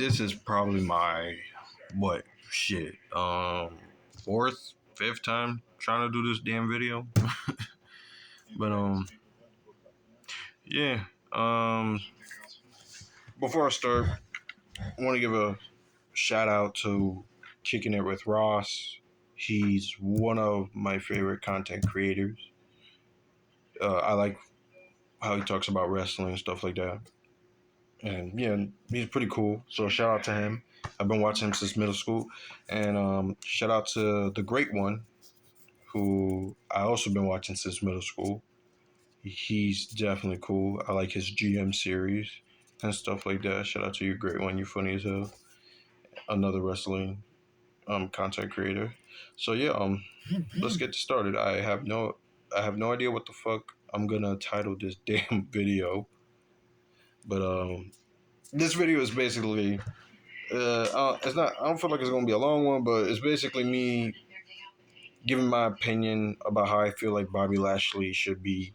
this is probably my fourth, fifth time trying to do this damn video. But yeah. Before I start, I want to give a shout out to Kicking It with Ross. He's one of my favorite content creators. I like how he talks about wrestling and stuff like that. And yeah, he's pretty cool. So shout out to him. I've been watching him since middle school. And shout out to the Great One, who I also been watching since middle school. He's definitely cool. I like his GM series and stuff like that. Shout out to you, Great One. You're funny as hell. Another wrestling content creator. So yeah, let's get started. I have no idea what the fuck I'm gonna title this damn video. But this video is basically it's not. I don't feel like it's gonna be a long one, but it's basically me giving my opinion about how I feel like Bobby Lashley should be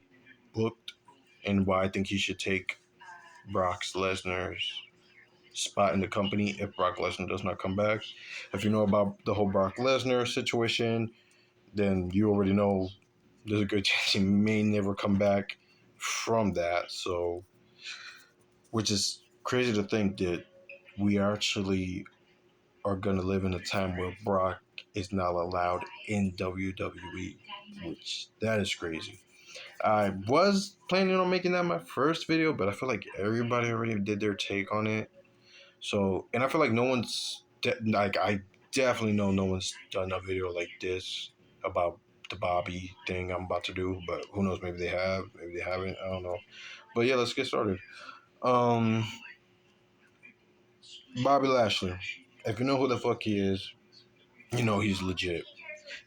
booked and why I think he should take Brock Lesnar's spot in the company if Brock Lesnar does not come back. If you know about the whole Brock Lesnar situation, then you already know there's a good chance he may never come back from that. So, which is crazy to think that we actually are going to live in a time where Brock is not allowed in WWE, which that is crazy. I was planning on making that my first video, but I feel like everybody already did their take on it. So, and I feel like I definitely know no one's done a video like this about the Bobby thing I'm about to do, but who knows, maybe they have, maybe they haven't, I don't know. But yeah, let's get started. Bobby Lashley. If you know who the fuck he is, you know he's legit.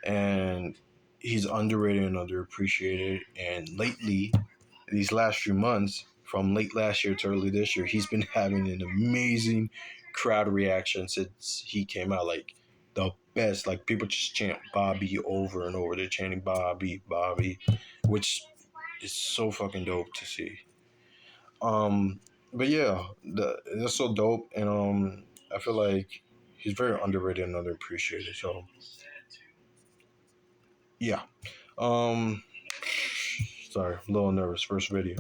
And he's underrated and underappreciated. And lately, these last few months, from late last year to early this year, he's been having an amazing crowd reaction since he came out. Like the best. Like people just chant Bobby over and over. They're chanting Bobby, Bobby, which is so fucking dope to see. But yeah, that's so dope, and I feel like he's very underrated and underappreciated. So yeah, um, sorry, a little nervous. First video.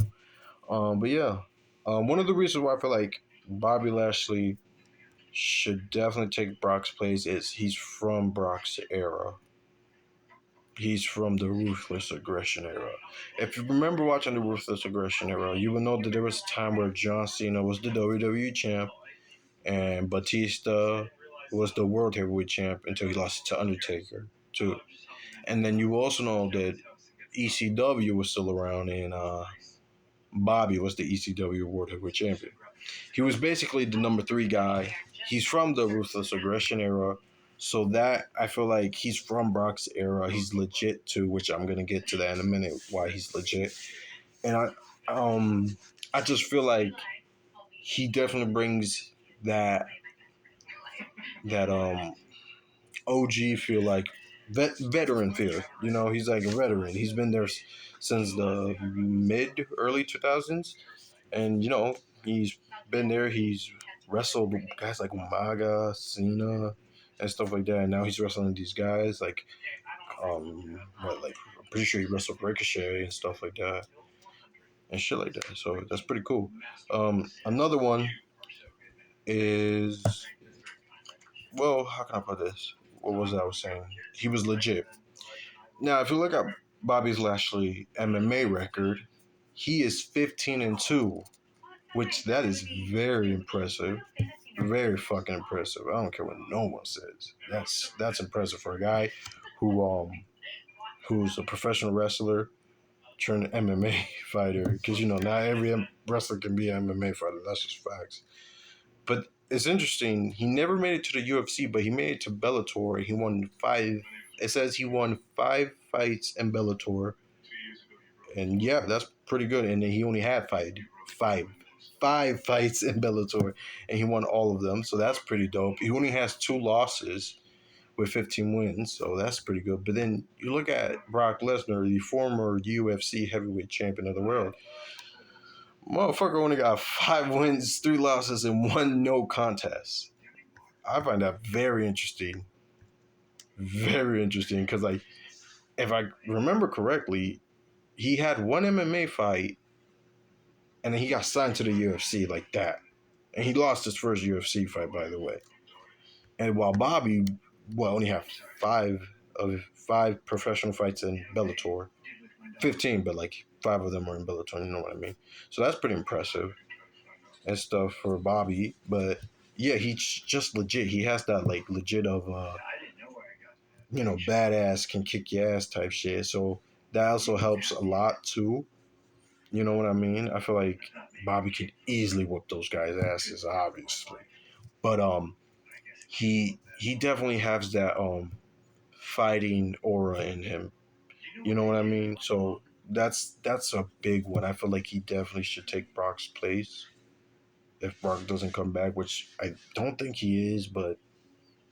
But yeah, one of the reasons why I feel like Bobby Lashley should definitely take Brock's place is he's from Brock's era. He's from the Ruthless Aggression era. If you remember watching the Ruthless Aggression era, you will know that there was a time where John Cena was the WWE champ and Batista was the World Heavyweight champ until he lost to Undertaker, too. And then you also know that ECW was still around and Bobby was the ECW World Heavyweight Champion. He was basically the number 3 guy. He's from the Ruthless Aggression era. So that, I feel like he's from Brock's era. He's legit too, which I'm going to get to that in a minute, why he's legit. And I just feel like he definitely brings that OG feel, like veteran feel. You know, he's like a veteran. He's been there since the early 2000s. And, you know, he's been there. He's wrestled guys like Umaga, Cena, and stuff like that. And now he's wrestling these guys like, I'm pretty sure he wrestled Ricochet and stuff like that. And shit like that. So that's pretty cool. Another one is, well, how can I put this? What was it I was saying? He was legit. Now, if you look at Bobby Lashley MMA record, he is 15-2, which that is very impressive. Very fucking impressive. I don't care what no one says. That's impressive for a guy who's a professional wrestler turned MMA fighter. Because, you know, not every wrestler can be an MMA fighter. That's just facts. But it's interesting. He never made it to the UFC, but he made it to Bellator. He won 5. It says he won 5 fights in Bellator. And yeah, that's pretty good. And then he only had five fights in Bellator, and he won all of them. So that's pretty dope. He only has 2 losses with 15 wins, so that's pretty good. But then you look at Brock Lesnar, the former UFC heavyweight champion of the world. Motherfucker only got 5 wins, 3 losses, and one no contest. I find that very interesting. Very interesting because, like, if I remember correctly, he had one MMA fight and then he got signed to the UFC like that. And he lost his first UFC fight, by the way. And while Bobby, well, only have five professional fights in Bellator, 15, but like 5 of them were in Bellator. You know what I mean? So that's pretty impressive and stuff for Bobby. But yeah, he's just legit. He has that like legit of badass can kick your ass type shit. So that also helps a lot too. You know what I mean? I feel like Bobby could easily whoop those guys' asses, obviously. But he definitely has that fighting aura in him. You know what I mean? So that's a big one. I feel like he definitely should take Brock's place if Brock doesn't come back, which I don't think he is, but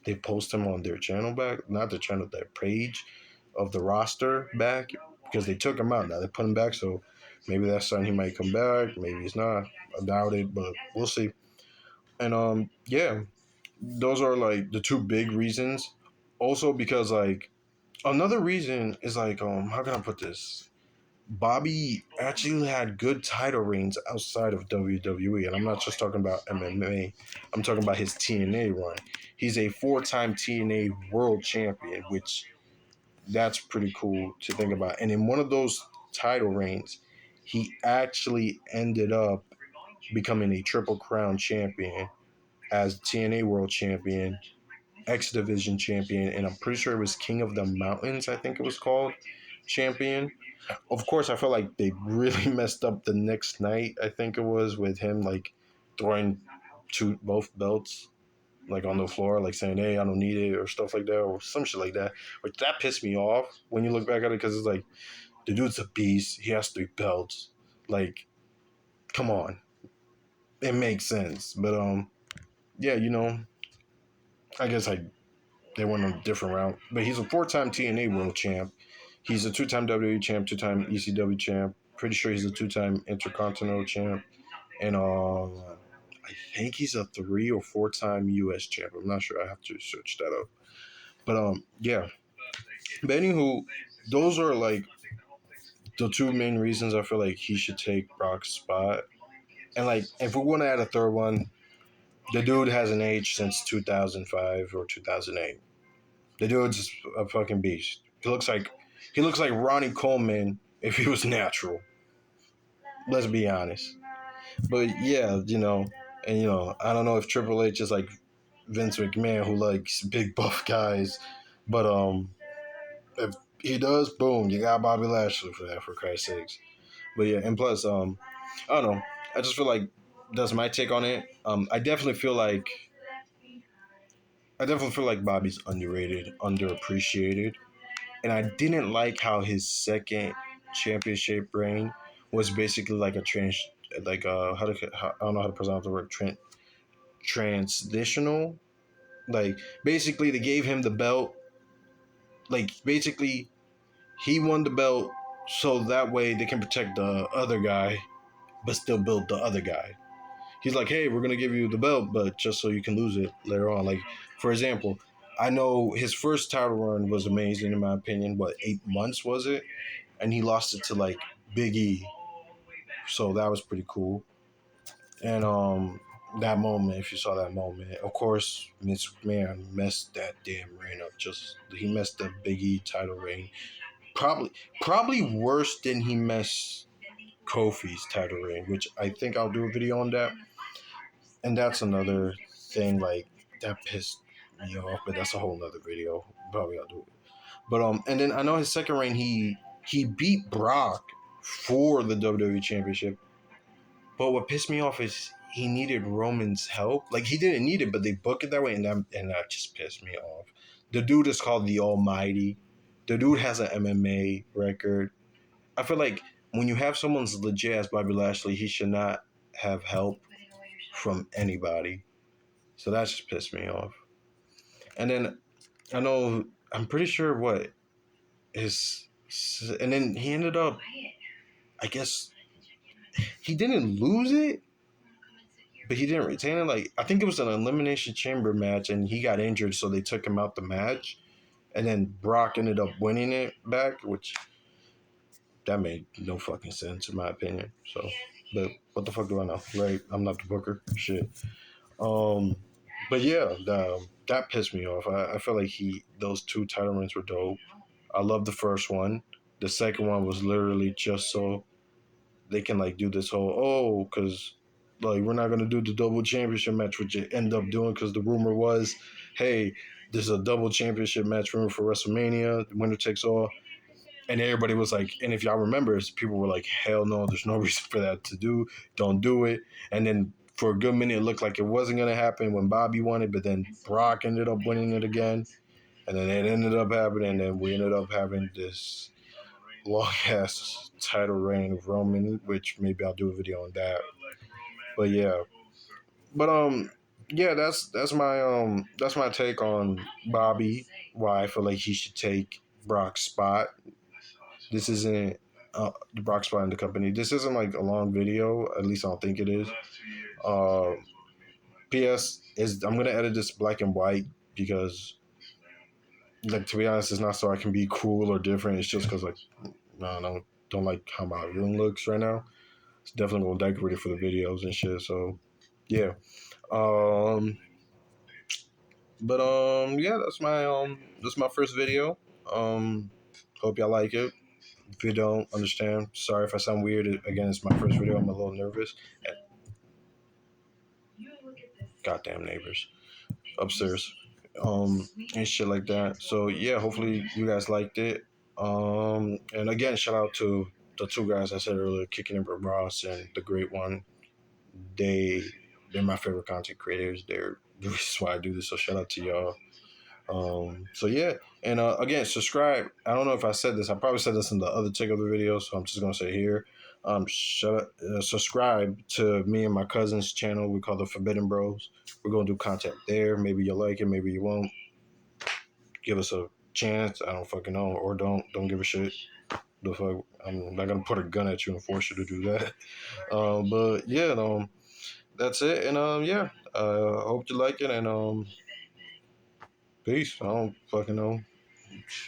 they post him on their channel back, not their channel, their page of the roster back because they took him out. Now they put him back, so maybe that's something he might come back. Maybe he's not. I doubt it, but we'll see. And yeah, those are like the two big reasons. Also because like another reason is like how can I put this? Bobby actually had good title reigns outside of WWE, and I'm not just talking about MMA. I'm talking about his TNA run. He's a four-time TNA World Champion, which that's pretty cool to think about. And in one of those title reigns, he actually ended up becoming a Triple Crown champion as TNA World Champion, X Division Champion, and I'm pretty sure it was King of the Mountains, I think it was called, champion. Of course, I felt like they really messed up the next night. I think it was with him like throwing both belts like on the floor, like saying, "Hey, I don't need it" or stuff like that, or some shit like that. Which that pissed me off when you look back at it because it's like the dude's a beast. He has 3 belts. Like, come on, it makes sense. But yeah, I guess they went on a different route. But he's a 4-time TNA World Champ. He's a 2-time WWE Champ, 2-time ECW Champ. Pretty sure he's a 2-time Intercontinental Champ, and I think he's a 3 or 4-time US Champ. I'm not sure. I have to search that up. But yeah. But anywho, those are like the two main reasons I feel like he should take Brock's spot. And like, if we want to add a third one, the dude hasn't aged since 2005 or 2008. The dude's a fucking beast. He looks like Ronnie Coleman if he was natural. Let's be honest. But yeah, and I don't know if Triple H is like Vince McMahon who likes big buff guys, but if he does, boom, you got Bobby Lashley for that, for Christ's sakes. But yeah, and plus, I don't know. I just feel like that's my take on it. I definitely feel like Bobby's underrated, underappreciated, and I didn't like how his second championship reign was basically like a trans, like I don't know how to pronounce the word transitional. Like basically, they gave him the belt. Like basically, he won the belt so that way they can protect the other guy, but still build the other guy. He's like, hey, we're gonna give you the belt, but just so you can lose it later on. Like, for example, I know his first title run was amazing in my opinion. What, 8 months was it? And he lost it to like Big E, so that was pretty cool. And that moment, if you saw that moment, of course, Vince McMahon messed that damn reign up. Just he messed the Big E title reign. Probably worse than he messed Kofi's title reign, which I think I'll do a video on that. And that's another thing like that pissed me off, but that's a whole nother video. Probably I'll do it. But and then I know his second reign he beat Brock for the WWE Championship. But what pissed me off is he needed Roman's help. Like he didn't need it, but they booked it that way, and that just pissed me off. The dude is called the Almighty. The dude has an MMA record. I feel like when you have someone's legit as Bobby Lashley, he should not have help from anybody. So that just pissed me off. And then I'm pretty sure what his, and then he ended up, I guess he didn't lose it, but he didn't retain it. Like, I think it was an elimination chamber match, and he got injured, so they took him out the match, and then Brock ended up winning it back, which that made no fucking sense in my opinion. So, but what the fuck do I know, right? I'm not the booker. Shit. Um, but yeah, that pissed me off. I felt like those two title reigns were dope. I love the first one. The second one was literally just so they can like do this whole because like we're not gonna do the double championship match, which you end up doing because the rumor was, hey, there's a double championship match rumor for WrestleMania, the winner takes all, and everybody was like, and if y'all remember, people were like, hell no, there's no reason for that to do, don't do it, and then. For a good minute, it looked like it wasn't going to happen when Bobby won it, but then Brock ended up winning it again. And then it ended up happening, and then we ended up having this long ass title reign of Roman, which maybe I'll do a video on that. But yeah, but yeah, that's my take on Bobby. Why I feel like he should take Brock's spot. This isn't the Brock spot in the company. This isn't like a long video. At least I don't think it is. Uh, P.S. is I'm gonna edit this black and white because, like, to be honest, it's not so I can be cool or different. It's just because like I don't like how my room looks right now. It's definitely gonna decorate it for the videos and shit. So yeah. Um but yeah, that's my first video. Hope y'all like it. If you don't understand, sorry if I sound weird. Again, it's my first video. I'm a little nervous. Goddamn neighbors upstairs. And shit like that. So yeah, hopefully you guys liked it. And again, shout out to the two guys I said earlier, Kicking It with Ross and the Great One. They they're my favorite content creators. They're the reason why I do this. So shout out to y'all. So yeah, and again, subscribe. I don't know if I said this. I probably said this in the other takeover video, so I'm just gonna say here. Subscribe to me and my cousin's channel. We call the Forbidden Bros. We're gonna do content there. Maybe you'll like it. Maybe you won't. Give us a chance. I don't fucking know, or don't give a shit. The fuck, I'm not gonna put a gun at you and force you to do that. But yeah, that's it. And yeah, I hope you like it. And peace. I don't fucking know.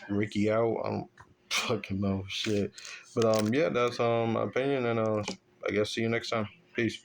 Ricky out. I don't fucking know shit. But yeah, that's my opinion. And I guess see you next time. Peace.